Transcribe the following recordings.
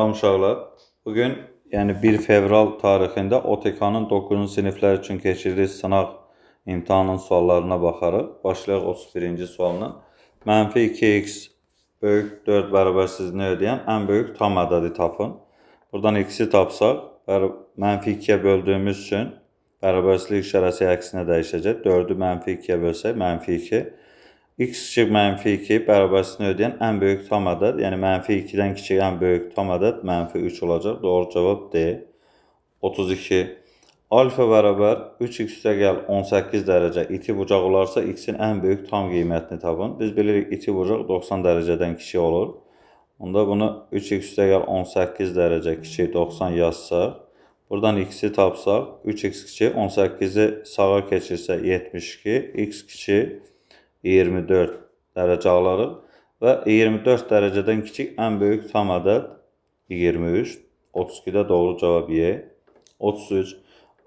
Salam uşaqlar. Bugün, yəni 1 fevral tarixində OTK-nın 9-cu siniflər üçün keçirdiyi sınaq imtahanının suallarına baxarıq. Başlayaq 31-ci sualına. -2x böyük 4 bərabərsizliyini ödəyən ən böyük tam ədədi tapın. Buradan x-i tapsaq, -2-yə böldüyümüz üçün bərabərsizlik işarəsi əksinə dəyişəcək. 4-ü -2-yə bölsək, -2. x-2 bərabərsizliyini ödəyən ən böyük tam ədəd, yəni -2-dən kiçik ən böyük tam ədəd -3 olacaq. Doğru cavab D. 32. Alfa bərabər 3x + 18 dərəcə iti bucaq olarsa x-in ən böyük tam qiymətini tapın. Biz bilirik iti bucaq 90 dərəcədən kiçik olur. Onda bunu 3x + 18 dərəcə kiçik 90 yazsaq, buradan x-i tapsaq, 3x kiçik 18-i sağa keçirsə 72, x kiçik 24 dərəcə alırıq və 24 dərəcədən kiçik ən böyük tam ədəd 23. 32-də doğru cavab Y. 33.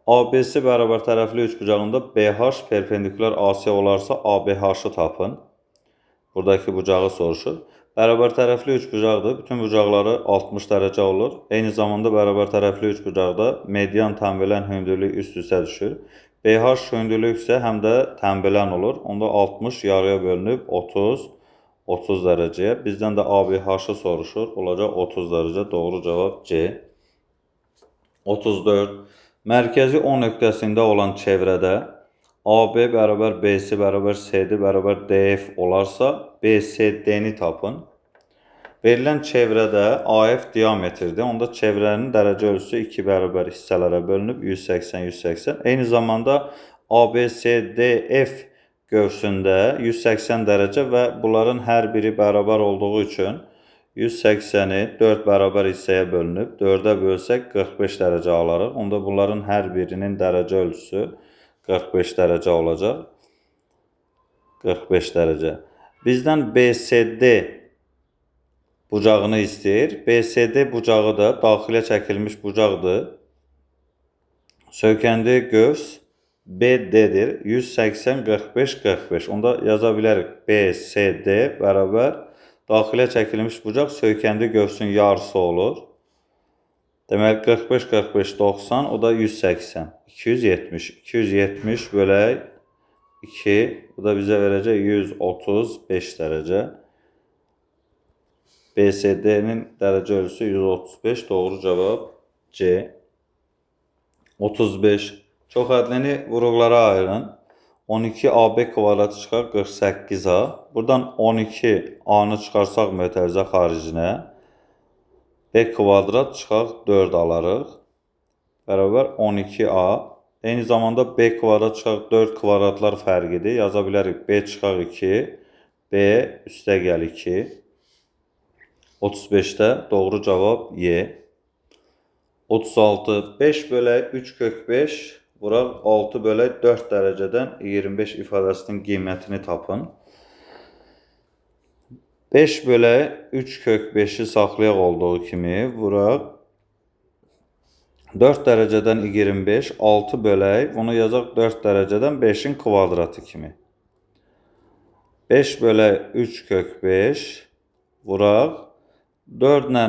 ABC bərabər tərəfli üçbucağında BH perpendikular AC olarsa ABH-ı tapın. Buradakı bucağı soruşur. Bərabər tərəfli üçbucaqdır. Bütün bucaqları 60 dərəcə olur. Eyni zamanda bərabər tərəfli üçbucaqda median tənbələn hündürlük üst-üstə düşür. BH hündürlük isə həm də tənbələn olur. Onda 60 yarıya bölünüb 30 dərəcəyə. Bizdən də ABH-ı soruşur. Olacaq 30 dərəcə. Doğru cavab C. 34. Mərkəzi O nöqtəsində olan çevrədə AB bərabər BC bərabər CD bərabər DF olarsa BCD-ni tapın. Verilən çevrədə AF diametrdir. Onda çevrənin dərəcə ölçüsü 2 bərabər hissələrə bölünüb 180-180. Eyni zamanda ABCDF qövsündə 180 dərəcə və bunların hər biri bərabər olduğu üçün 180-i 4 bərabər hissəyə bölünüb 4-ə bölsək 45 dərəcə alarıq. Onda bunların hər birinin dərəcə ölçüsü 45 dərəcə olacaq. 45 dərəcə. Bizdən BCD bucağını istəyir. BCD bucağı da daxilə çəkilmiş bucaqdır. Söykəndiyi qövs BD-dir. 180, 45, 45. Onda yaza bilərik. BCD bərabər daxilə çəkilmiş bucaq söykəndiyi qövsün yarısı olur. Deməli 45, 45, 90, o da 180. 270. 270 bölək 2, bu da bizə verəcək 135 dərəcə. BCD-nin dərəcə ölçüsü 135, doğru cavab C. 35. Çoxhədlini vuruqlara ayırın. 12AB kvadratı çıxar 48A. Buradan 12A-nı çıxarsaq mötərizə xaricinə, B kvadrat çıxar 4 alarıq. Bərabər 12A. Eyni zamanda B kvadrat çıxar 4 kvadratlar fərqidir. Yaza bilərik B çıxar 2, B üstə gəl 2. 35-də doğru cavab Y. 36. 5 bölək 3 kök 5 vuraq 6 bölək 4 dərəcədən 25 ifadəsinin qiymətini tapın. 5 bölək 3 kök 5-i saxlayaq olduğu kimi vuraq 4 dərəcədən 25, 6 bölək, bunu yazaq 4 dərəcədən 5-in kvadratı kimi. 5 bölək 3 kök 5 vuraq 4 ilə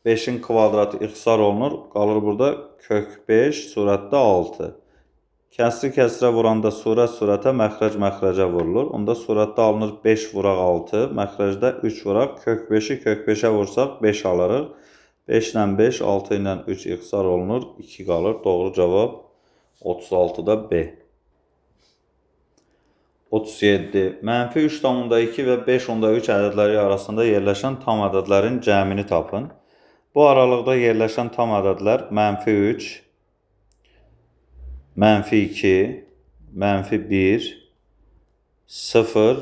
5-in kvadratı ixtisar olunur. Qalır burada kök 5 surətdə 6. Kəsri kəsrə vuranda surət surətə, məxrəc məxrəcə vurulur. Onda surətdə alınır 5 vuraq 6, məxrəcdə 3 vuraq. Kök 5-i kök 5-ə vursaq 5 alırıq. 5 ilə 5, 6 ilə 3 ixtisar olunur. 2 qalır. Doğru cavab 36-da B. 37. -3,2 və 5,3 ədədləri arasında yerləşən tam ədədlərin cəmini tapın. Bu aralıqda yerləşən tam ədədlər -3, -2, -1, 0,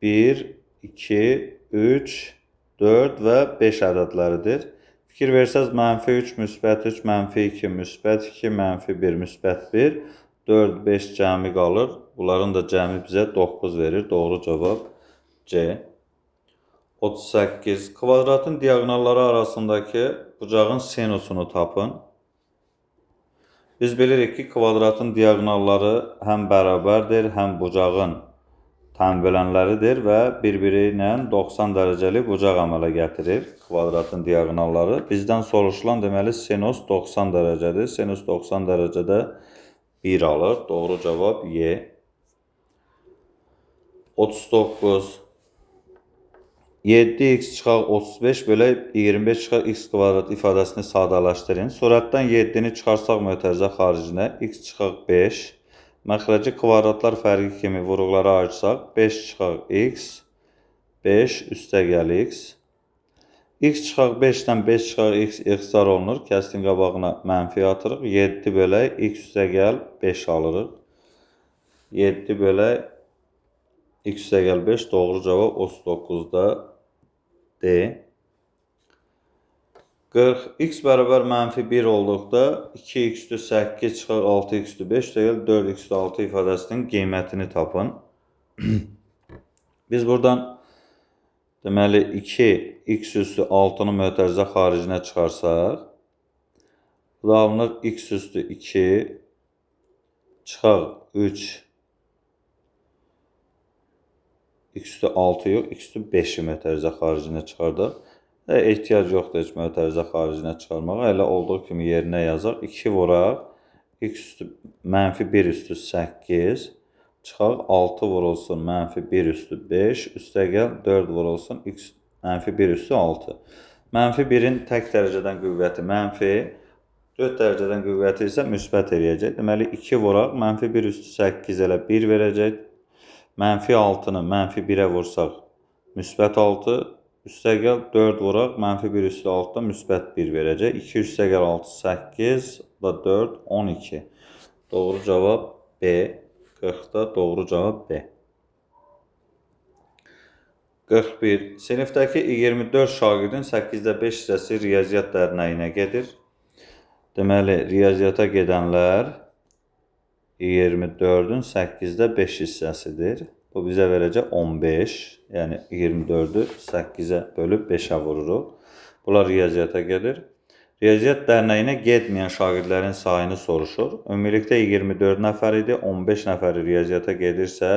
1, 2, 3, 4 və 5 ədədləridir. Fikir versəz -3, -3, -2, -2, -1, -1, 4, 5 cəmi qalır. Bunların da cəmi bizə 9 verir. Doğru cavab C. 38. Kvadratın diaqonalları arasındakı bucağın sinusunu tapın. Biz bilirik ki, kvadratın diaqonalları həm bərabərdir, həm bucağın tənbələnləridir və bir-biri ilə 90 dərəcəli bucaq əmələ gətirir kvadratın diagonalları. Bizdən soruşulan deməli sinus 90 dərəcədir. Sinus 90 dərəcədə 1 alır. Doğru cavab Y. 39. 7x çıxaq 35 bölək 25 çıxaq x kvadrat ifadəsini sadələşdirin. Surətdən 7-ni çıxarsaq mötərizə xaricinə x çıxaq 5. Məxrəci kvadratlar fərqi kimi vuruqlara ayırsaq 5 çıxaq x, 5 üstəgəl x. X çıxaq 5-dən 5 çıxaq x ixtisar olunur. Kəsrin qabağına mənfi atırıq. 7 bölək x üstəgəl 5 alırıq. 7 bölək x üstəgəl 5 doğru cavab 39-da D. 40. X bərabər mənfi 1 olduqda 2x üstü 8 çıxaq 6x üstü 5 üstəgəl 4x üstü 6 ifadəsinin qiymətini tapın. Biz buradan deməli 2x üstü 6-nı mötərizə xaricinə çıxarsaq, burada alınır x üstü 2 çıxaq 3 x üstü 6 yox, x üstü 5-i mötərizə xaricinə çıxardıq. Ehtiyac yoxdur heç mötərizə xaricinə çıxarmağa. Elə olduğu kimi yerinə yazaq. 2 vuraq, x üstü mənfi 1 üstü 8 çıxaq 6 vurulsun mənfi 1 üstü 5 üstəgəl 4 vurulsun x mənfi 1 üstü 6. Mənfi 1-in tək dərəcədən qüvvəti mənfi, 4 dərəcədən qüvvəti isə müsbət eləyəcək. Deməli 2 vuraq, mənfi 1 üstü 8 elə 1 verəcək. Mənfi 6-nı mənfi 1-ə vursaq müsbət 6, üstəgəl 4 vuraq, mənfi 1 üstü 6-da müsbət 1 verəcək. 2 üstəgəl 6, 8, da 4, 12. Doğru cavab B. 40-da doğru cavab B. 41. Sinifdəki 24 şagirdin 8-də 5 hissəsi riyaziyyat dərnəyinə gedir. Deməli, riyaziyyata gedənlər 24-ün 8-də 5 hissəsidir. Bu bizə verəcək 15. Yəni 24-ü 8-ə bölüb 5-ə vururuq. Bunlar riyaziyyata gedir. Riyaziyyat dərnəyinə getməyən şagirdlərin sayını soruşur. Ümumilikdə 24 nəfər idi. 15 nəfəri riyaziyyata gedirsə,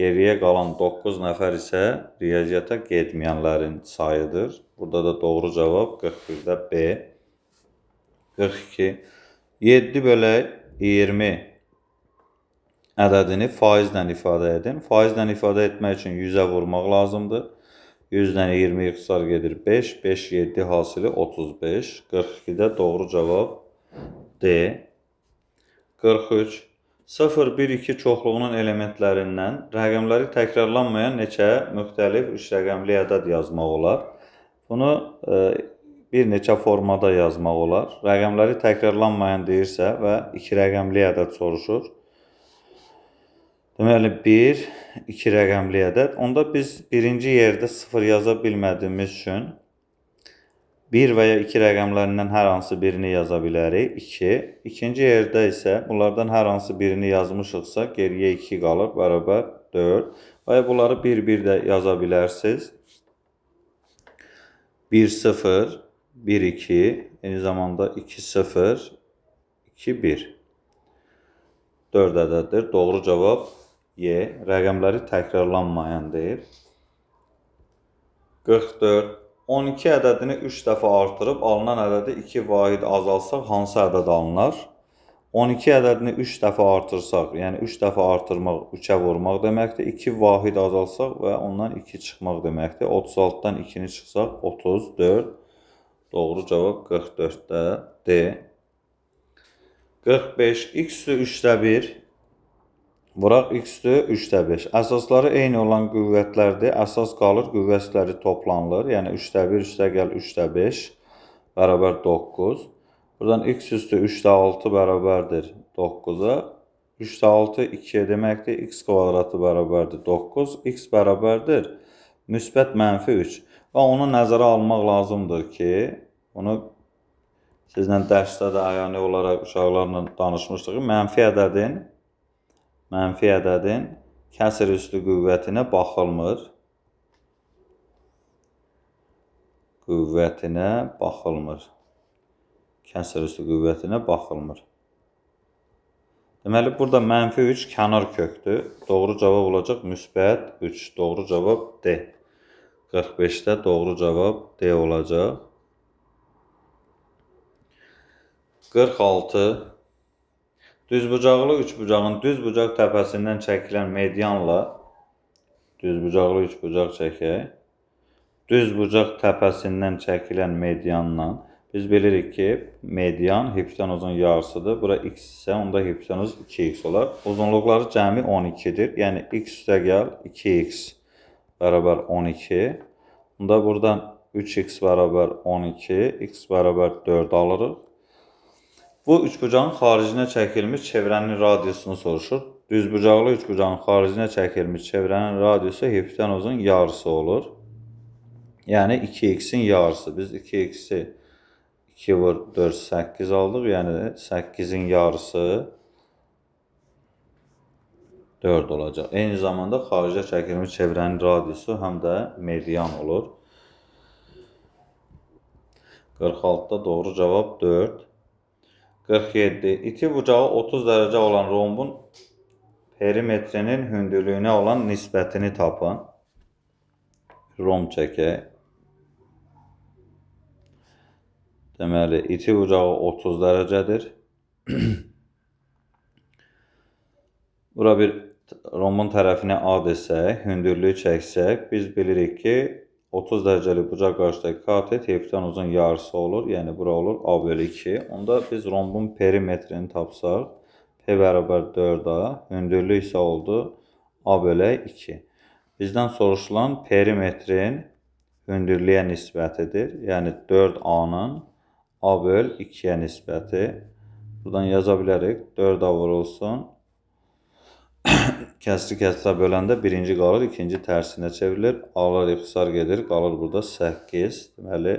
geriyə qalan 9 nəfər isə riyaziyyata getməyənlərin sayıdır. Burada da doğru cavab 41-də B. 42. 7 bölək 20 ədədini faizlə ifadə edin. Faizlə ifadə etmək üçün 100-ə vurmaq lazımdır. 100-dən 20 ixtisar gedir 5, 5, 7 hasili 35. 42-də doğru cavab D. 43. 0, 1, 2 çoxluğunun elementlərindən rəqəmləri təkrarlanmayan neçə müxtəlif 3 rəqəmli ədəd yazmaq olar. Bunu bir neçə formada yazmaq olar. Rəqəmləri təkrarlanmayan deyirsə və 2 rəqəmli ədəd soruşur. Deməli 1, 2 rəqəmli ədəd. Onda biz birinci yerdə 0 yaza bilmədiyimiz üçün 1 və ya 2 rəqəmlərindən hər hansı birini yaza bilərik. 2. İkinci yerdə isə bunlardan hər hansı birini yazmışıqsa geriyə 2 qalır, bərabər 4. Və ya bunları bir-bir də yaza bilərsiniz. 1, 0, 1, 2, eyni zamanda 2, 0, 2, 1. 4 ədəddir. Doğru cavab Y. Rəqəmləri təkrarlanmayan deyir. 44. 12 ədədini 3 dəfə artırıb alınan ədədi 2 vahid azalsaq hansı ədəd alınar? 12 ədədini 3 dəfə artırsaq, yəni 3 dəfə artırmaq 3-ə vurmaq deməkdir. 2 vahid azalsaq və ondan 2 çıxmaq deməkdir. 36-dan 2-ni çıxsaq 34. Doğru cavab 44-də D. 45. X üstü 3-də 1. Vuraq x üstü 3-də 5. Əsasları eyni olan qüvvətlərdir. Əsas qalır, qüvvətləri toplanılır. Yəni 3-də 1, üstəgəl 3-də 5 bərabər 9. Buradan x üstü 3-də 6 bərabərdir 9-a. 3-də 6 2 deməkdir. X kvadratı bərabərdir 9. X bərabərdir müsbət mənfi 3. Və onu nəzərə almaq lazımdır ki, bunu sizlə dərsdə də əyani olaraq uşaqlarla danışmışdıq. Mənfi ədədin kəsr üstü qüvvətinə baxılmır. Kəsr üstü qüvvətinə baxılmır. Deməli, burada -3 kənar kökdür. Doğru cavab olacaq müsbət 3. Doğru cavab D. 45-də doğru cavab D olacaq. 46. Düzbucaqlı üçbucağın düzbucaq təpəsindən çəkilən medianla düzbucaqlı üçbucaq çəkək. Düzbucaq təpəsindən çəkilən medianla biz bilirik ki, median hipotenuzun yarısıdır. Bura x isə onda hipotenuz 2x olar. Uzunluqları cəmi 12-dir. Yəni x üstəgəl 2x bərabər 12. Bunda buradan 3x bərabər 12, x bərabər 4 alırıq. Bu üçbucağın xaricinə çəkilmiş çevrənin radiusunu soruşur. Düzbucaqlı üçbucağın xaricinə çəkilmiş çevrənin radiusu hipotenuzun yarısı olur. Yəni 2x'in yarısı. Biz 2x'i 2 vur 4, 8 aldıq. Yəni 8'in yarısı 4 olacaq. Eyni zamanda xaricə çəkilmiş çevrənin radiusu həm də median olur. 46'da doğru cavab 4. 47. İti bucağı 30 dərəcə olan rombun perimetrinin hündürlüyünə olan nisbətini tapın. Romb çəkək. Deməli, iti bucağı 30 dərəcədir. Bura bir rombun tərəfinə A desək, hündürlüyü çəksək, biz bilirik ki, 30 dərəcəli bucaq qarşıdakı katet hipotenuzun yarısı olur. Yəni, bura olur A bölü 2. Onda biz rombun perimetrini tapsaq, P bərabər 4A, hündürlük isə oldu A bölü 2. Bizdən soruşulan perimetrin hündürlüyə nisbətidir. Yəni, 4A-nın A böl 2-yə nisbəti. Buradan yaza bilərik. 4A vurulsun. Kəsri böləndə birinci qalır, ikinci tərsinə çevrilir. A'lar ixtisar gedir, qalır burada 8. Deməli,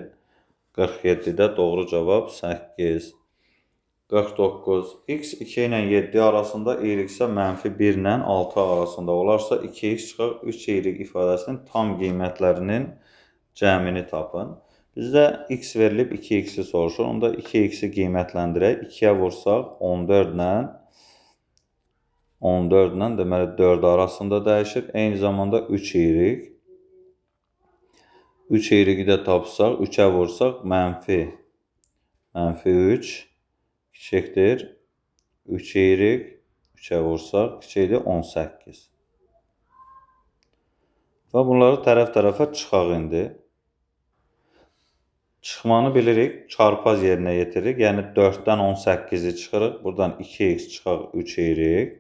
47-də doğru cavab 8. 49. X 2 ilə 7 arasında, y isə -1 ilə 6 arasında olarsa, 2x çıxar 3y ifadəsinin tam qiymətlərinin cəmini tapın. Bizdə x verilib 2x'i soruşur. Onda 2x'i qiymətləndirək. 2-yə vursaq 14 ilə deməli 4 arasında dəyişir. Eyni zamanda 3y. 3y-i də tapsaq, 3-ə vursaq -3 kiçikdir 3y. 3-ə vursaq kiçikdir 18. Və bunları tərəf-tərəfə çıxaq indi. Çıxmanı bilirik, çarpaz yerinə yetiririk. Yəni 4-dən 18'i çıxırıq. Buradan 2x çıxaq 3y.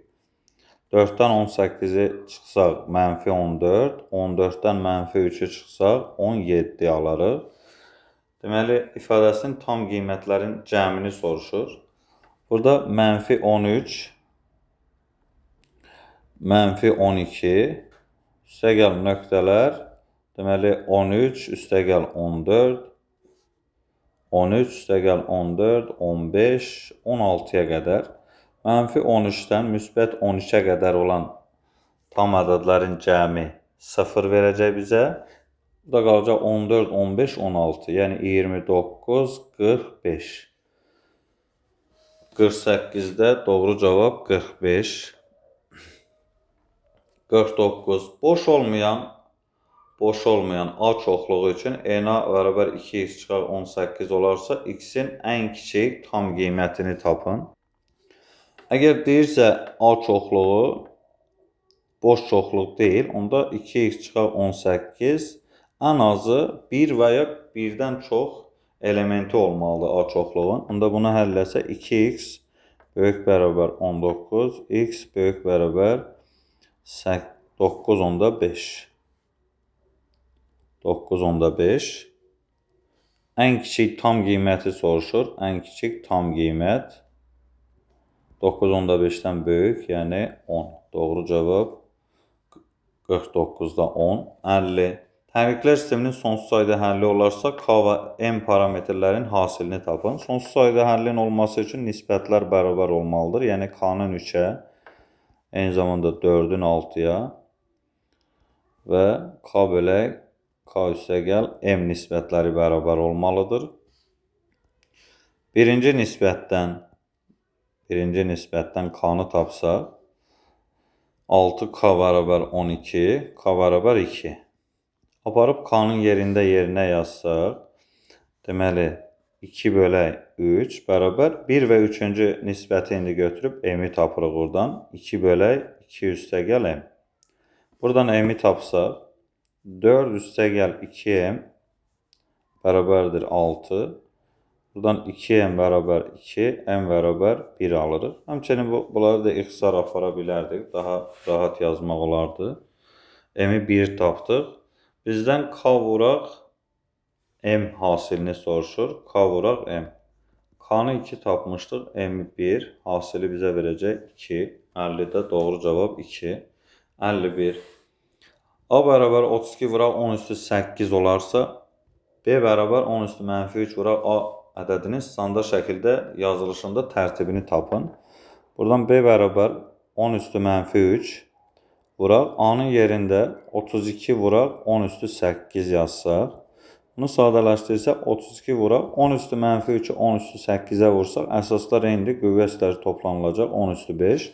4-dən 18'i çıxsaq -14, 14-dən -3'ü çıxsaq 17 alarıq. Deməli, ifadəsinin tam qiymətlərin cəmini soruşur. Burada -13, -12, üstəgəl nöqtələr, deməli 13, üstəgəl 14, 13, üstəgəl 14, 15, 16'ya qədər. -13'dən müsbət 13'ə qədər olan tam ədədlərin cəmi 0 verəcək bizə. Burada qalacaq 14, 15, 16. Yəni 29, 45. 48'də doğru cavab 45. 49. Boş olmayan A çoxluğu üçün n-a bərabər 2x çıxar 18 olarsa, x-in ən kiçik tam qiymətini tapın. Əgər deyirsə A çoxluğu boş çoxluq deyil, onda 2x çıxar 18 ən azı 1 və ya 1-dən çox elementi olmalıdır A çoxluğun. Onda bunu həll etsə 2x böyük bərabər 19, x böyük bərabər 9/5. 9/5. Ən kiçik tam qiyməti soruşur. Ən kiçik tam qiymət 9/5'dən böyük, yəni 10. Doğru cavab 49'da 10, 50. Tərkiblər sisteminin sonsuz sayda həlli olarsa, K və M parametrlərin hasilini tapın. Sonsuz sayda həllin olması üçün nisbətlər bərabər olmalıdır. Yəni K-nın 3-ə, eyni zamanda 4'ün 6'ya və K bölək K üstəgəl M nisbətləri bərabər olmalıdır. Birinci nisbətdən birinci nisbətdən k-nı tapsaq, 6k bərabər 12, k bərabər 2. Aparıb k-nın yerinə yazsaq, deməli 2 bölək 3 bərabər 1 və 3-cü nisbəti indi götürüb m-i tapırıq oradan. 2 bölək 2 üstəgəl m. Buradan m-i tapsaq, 4 üstəgəl 2m bərabərdir 6. Buradan 2m bərabər 2, m bərabər 1 alırıq. Həmçinin bunları da ixtisar apara bilərdik. Daha rahat yazmaq olardı. M-i 1 tapdıq. Bizdən k vuraq m hasilini soruşur. K vuraq m. K-nı 2 tapmışdıq. M-i 1. Hasili bizə verəcək 2. 50-də doğru cavab 2. 51. A bərabər 32 vuraq 10 üstü 8 olarsa, B bərabər 10 üstü mənfi 3 vuraq A ədədinin standart şəkildə yazılışında tərtibini tapın. Buradan B bərabər 10 üstü mənfi 3 vuraq. A-nın yerində 32 vuraq 10 üstü 8 yazsaq. Bunu sadələşdirsək 32 vuraq 10 üstü mənfi 3'ü 10 üstü 8'ə vursaq. Əsaslar eynidir. Qüvvə üstləri toplanılacaq 10 üstü 5.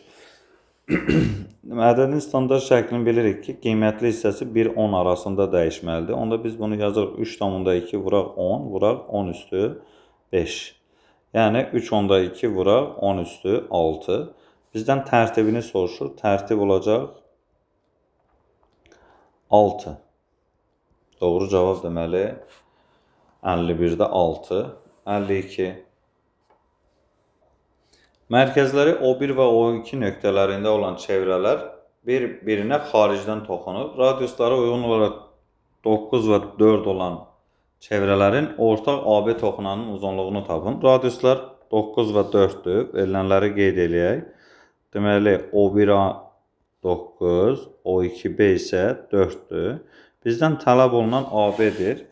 Ədədin standart şəklini bilirik ki, qiymətli hissəsi 1-10 arasında dəyişməlidir. Onda biz bunu yazırıq 3,2 vuraq 10 vuraq 10 üstü 5. Yəni 3,2 vuraq 10 üstü 6. Bizdən tərtibini soruşur. Tərtib olacaq 6. Doğru cavab deməli 51-də 6. 52. Mərkəzləri O1 və O2 nöqtələrində olan çevrələr bir-birinə xaricdən toxunur. Radiuslara uyğun olaraq 9 və 4 olan çevrələrin ortaq AB toxunanın uzunluğunu tapın. Radiuslar 9 və 4'dür. Verilənləri qeyd eləyək. Deməli O1A 9, O2B isə 4'dür. Bizdən tələb olunan AB-dir.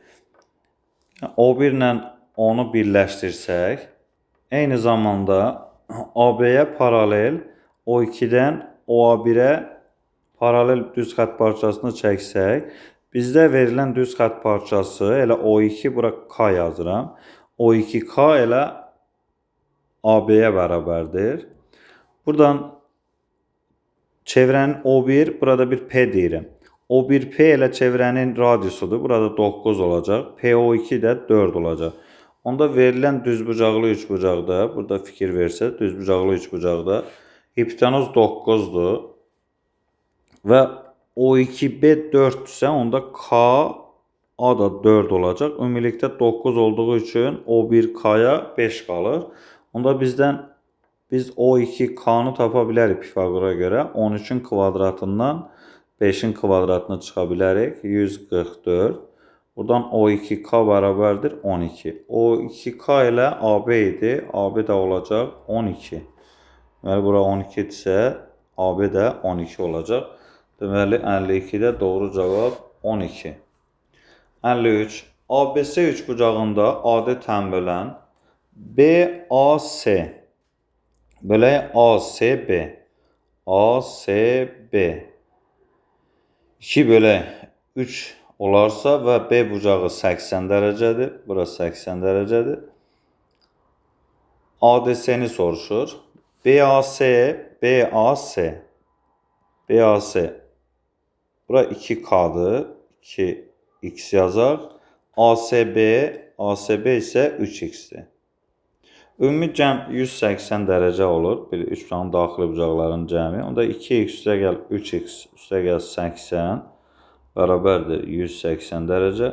O1 ilə onu birləşdirsək, eyni zamanda AB-yə paralel O2-dən OA1-ə paralel düz xətt parçasını çəksək, bizdə verilən düz xətt parçası elə O2, bura K yazıram. O2K elə AB-yə bərabərdir. Buradan çevrənin O1, burada bir P deyirəm. O1P elə çevrənin radiusudur. Burada 9 olacaq. PO2 də 4 olacaq. Onda verilən düzbucaqlı üçbucaqda, burada fikir versə, düzbucaqlı üçbucaqda hipotenuz 9'dur və O2B 4'dürsə, onda KA da 4 olacaq. Ümumilikdə 9 olduğu üçün O1K'ya 5 qalır. Onda biz O2K'nı tapa bilərik Pifagora görə. 13'ün kvadratından 5'in kvadratını çıxa bilərik. 144. Buradan O2K bərabərdir 12. O2K ilə AB idi. AB də olacaq 12. Deməli, bura 12 isə AB də 12 olacaq. Deməli, 52-də doğru cavab 12. 53. ABC üçbucağında AD tənbölən BAC bölək ACB ACB 2 bölək 3 olarsa və B bucağı 80 dərəcədir. Bura 80 dərəcədir. ADC-ni soruşur. BAC bura 2K'dır. 2X yazaq. ACB isə 3X'dir. Ümumi cəm 180 dərəcə olur. Bir üçbucağın daxili bucaqların cəmi. Onda 2x üstə gəl 3x üstə gəl 80 bərabərdir 180 dərəcə.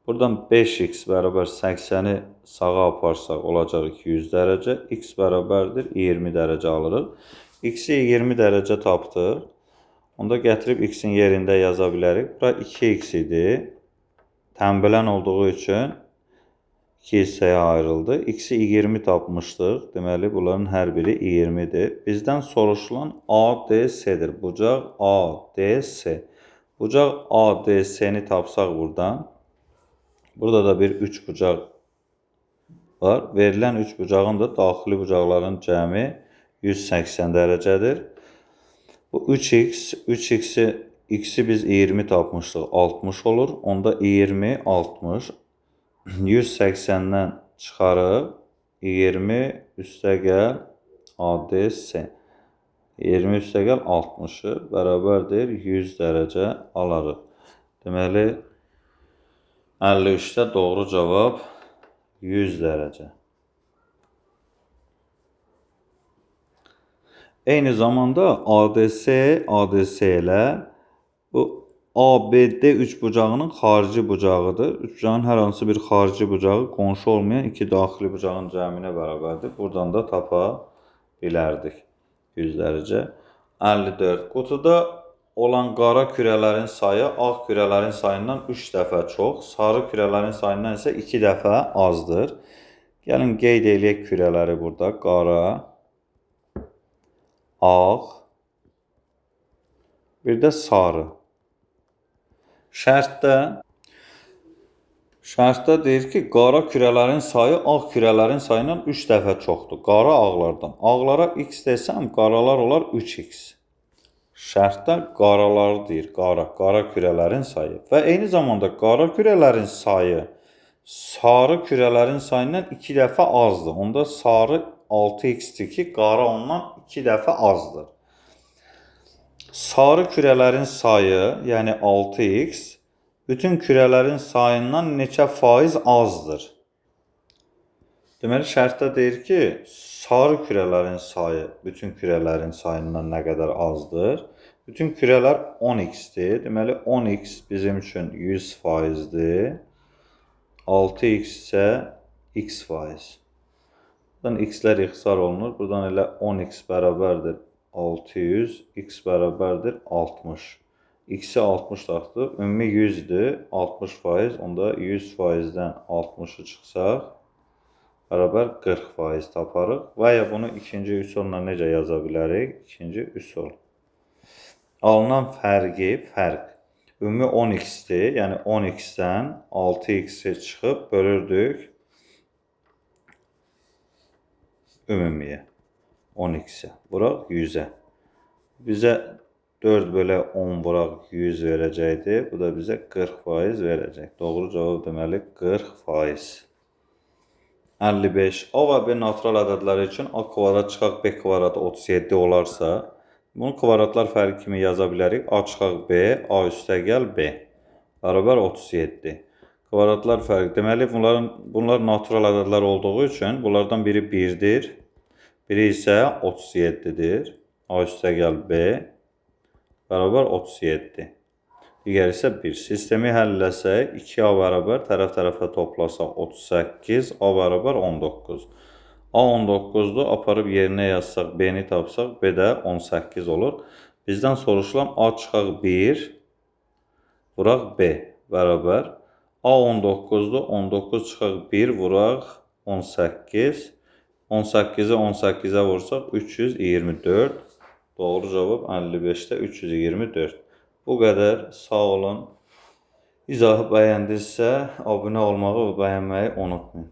Buradan 5x bərabər 80'i sağa aparsaq olacaq 200 dərəcə. X bərabərdir 20 dərəcə alırıq. X-i 20 dərəcə tapdıq. Onda gətirib x-in yerində yaza bilərik. Bura 2x idi. Tənbələn olduğu üçün 2 hissəyə ayrıldı. X-i 20 tapmışdıq. Deməli, bunların hər biri 20'dir. Bizdən soruşulan ADC-dir. Bucaq ADC. Bucaq ADC-ni tapsaq buradan. Burada da bir 3 bucaq var. Verilən 3 bucağın da daxili bucaqların cəmi 180 dərəcədir. Bu 3x'i biz 20 tapmışdıq. 60 olur. Onda 20, 60. 180'dən çıxarıq. 20 üstə gəl ADS 20 üstəgəl 60-ı bərabərdir 100 dərəcə alarıq. Deməli 53-də doğru cavab 100 dərəcə. Eyni zamanda ADS ilə bu ABD üçbucağının xarici bucağıdır. Üçbucağın hər hansı bir xarici bucağı qonşu olmayan iki daxili bucağın cəminə bərabərdir. Buradan da tapa bilərdik 100 dərəcə. 54. Qutuda olan qara kürələrin sayı ağ kürələrin sayından 3 dəfə çox, sarı kürələrin sayından isə 2 dəfə azdır. Gəlin qeyd eləyək kürələri burada. Qara, ağ, bir də sarı. Şərtdə deyir ki, qara kürələrin sayı ağ kürələrin sayından 3 dəfə çoxdur. Qara ağlardan. Ağlara x desəm, qaralar olar 3x. Şərtdə qaraları deyir, qara kürələrin sayı. Və eyni zamanda qara kürələrin sayı sarı kürələrin sayından 2 dəfə azdır. Onda sarı 6x-dir ki, qara ondan 2 dəfə azdır. Sarı kürələrin sayı, yəni 6x, bütün kürələrin sayından neçə faiz azdır? Deməli, şərtdə deyir ki, sarı kürələrin sayı bütün kürələrin sayından nə qədər azdır? Bütün kürələr 10x-dir. Deməli, 10x bizim üçün 100%-dir. 6x isə x faiz. Buradan x-lər ixtisar olunur. Buradan elə 10x bərabərdir 600, x bərabərdir 60. X-i 60 taxdıq. Ümumi 100-dür. 60%. Onda 100%-dən 60-ı çıxsaq, bərabər 40% taparıq. Və ya bunu ikinci üsulla necə yaza bilərik? İkinci üsul. Alınan fərq. Ümumi 10x-dir. Yəni 10x-dən 6x-i çıxıb bölürdük ümumiyə. 10x-ə. Vuraq 100-ə. Bizə 4/10 vuraq 100 verəcəkdir. Bu da bizə 40% verəcək. Doğru cavab deməli 40%. 55. A və B natural ədədləri üçün A kvadrat çıxaq B kvadrat 37 olarsa, bunu kvadratlar fərqi kimi yaza bilərik. A çıxaq B, A üstəgəl B. Bərabər 37. Kvadratlar fərqi. Deməli, bunlar natural ədədlər olduğu üçün bunlardan biri 1-dir. Biri isə 37-dir. A üstəgəl B bərabər 37. Digər isə 1. Sistemi həll eləsək, 2A bərabər tərəf-tərəfə toplasaq 38, A bərabər 19. A 19-dur, aparıb yerinə yazsaq, B-ni tapsaq, B də 18 olur. Bizdən soruşulan A çıxaq 1, vuraq B bərabər. A 19-dur, 19 çıxaq 1, vuraq 18. 18-i 18-ə vursaq 324. Doğru cavab 55-də 324. Bu qədər. Sağ olun. İzahı bəyəndinizsə abunə olmağı və bəyənməyi unutmayın.